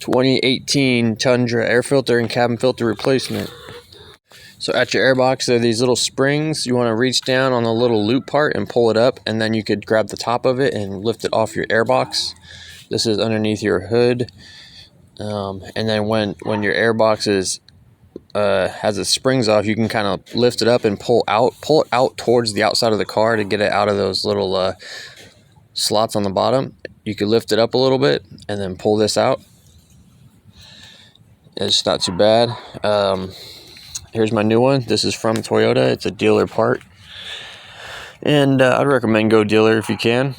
2018 Tundra air filter and cabin filter replacement. So at your airbox, there are these little springs. You want to reach down on the little loop part and pull it up, and then you could grab the top of it and lift it off your airbox. This is underneath your hood. And then when your airbox has its springs off, you can kind of lift it up and pull it out towards the outside of the car to get it out of those little slots on the bottom. You could lift it up a little bit and then pull this out. It's not too bad. Here's my new one. This is from Toyota. It's a dealer part, and I'd recommend go dealer if you can.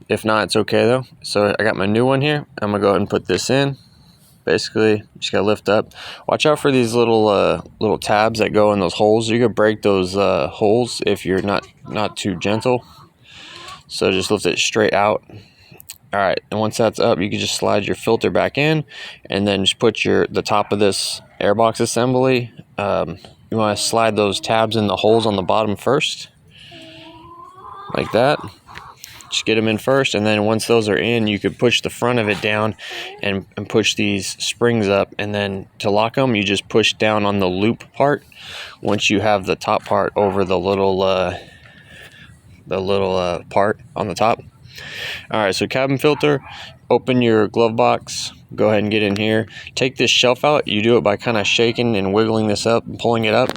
If not, it's okay though. So I got my new one here. I'm gonna go ahead and put this in. Basically, just gotta lift up. Watch out for these little tabs that go in those holes. You could break those holes if you're not too gentle. So just lift it straight out. All right, and once that's up, you can just slide your filter back in, and then just put the top of this airbox assembly. You want to slide those tabs in the holes on the bottom first, like that. Just get them in first, and then once those are in, you could push the front of it down and push these springs up, and then to lock them, you just push down on the loop part once you have the top part over the little part on the top. All right, so cabin filter, open your glove box, go ahead and get in here. Take this shelf out. You do it by kind of shaking and wiggling this up and pulling it up.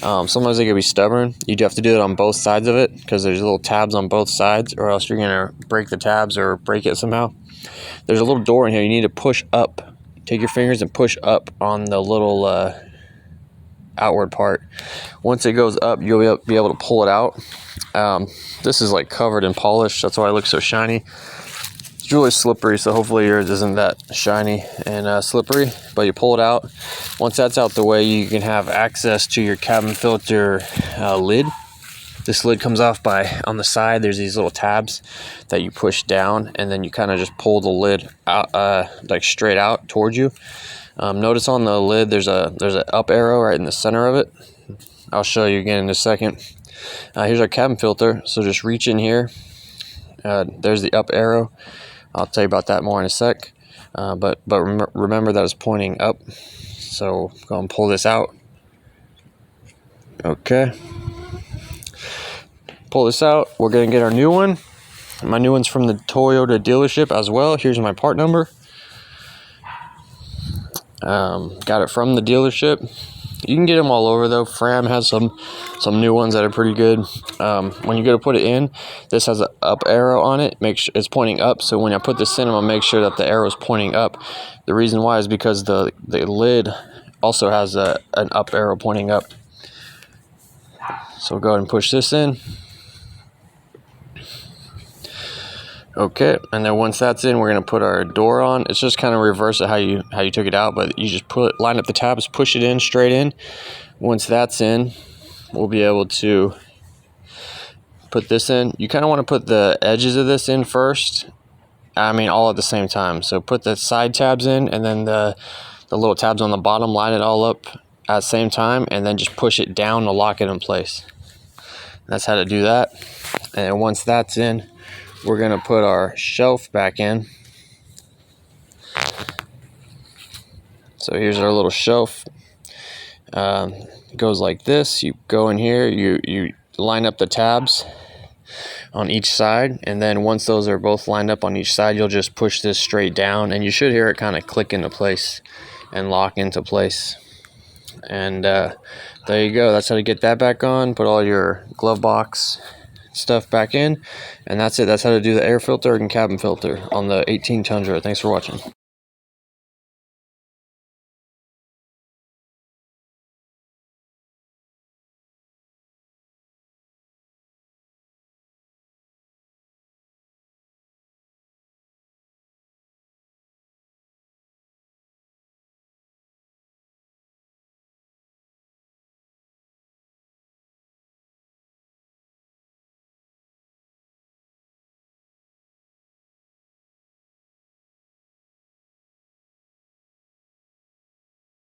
Sometimes they can be stubborn. You do have to do it on both sides of it because there's little tabs on both sides, or else you're gonna break the tabs or break it somehow. There's a little door in here. You need to push up. Take your fingers and push up on the little outward part. Once it goes up, you'll be able to pull it out. This is like covered in polish, that's why it looks so shiny. It's really slippery, so hopefully yours isn't that shiny and slippery, but you pull it out. Once that's out the way, you can have access to your cabin filter lid. This lid comes off on the side. There's these little tabs that you push down, and then you kind of just pull the lid out, like straight out towards you. Notice on the lid there's an up arrow right in the center of it. I'll show you again in a second. Here's our cabin filter, so just reach in here. There's the up arrow. I'll tell you about that more in a sec. But remember that it's pointing up. So go and pull this out. Okay. Pull this out. We're gonna get our new one. My new one's from the Toyota dealership as well. Here's my part number. Got it from the dealership. You can get them all over though. Fram has some new ones that are pretty good. When you go to put it in, this has an up arrow on it. Make sure it's pointing up. So when I put this in, I'm gonna make sure that the arrow is pointing up. The reason why is because the lid also has an up arrow pointing up. So go ahead and push this in. Okay, and then once that's in, we're gonna put our door on. It's just kind of reverse of how you took it out, but you just line up the tabs, push it in straight in. Once that's in, we'll be able to put this in. You kind of want to put the edges of this in first. I mean, all at the same time. So put the side tabs in, and then the little tabs on the bottom, line it all up at the same time, and then just push it down to lock it in place. That's how to do that. And once that's in, we're going to put our shelf back in. So here's our little shelf. It goes like this. You go in here, you line up the tabs on each side, and then once those are both lined up on each side, you'll just push this straight down, and you should hear it kind of click into place and lock into place. And there you go. That's how to get that back on. Put all your glove box stuff back in, and that's it. That's how to do the air filter and cabin filter on the 18 Tundra. Thanks for watching.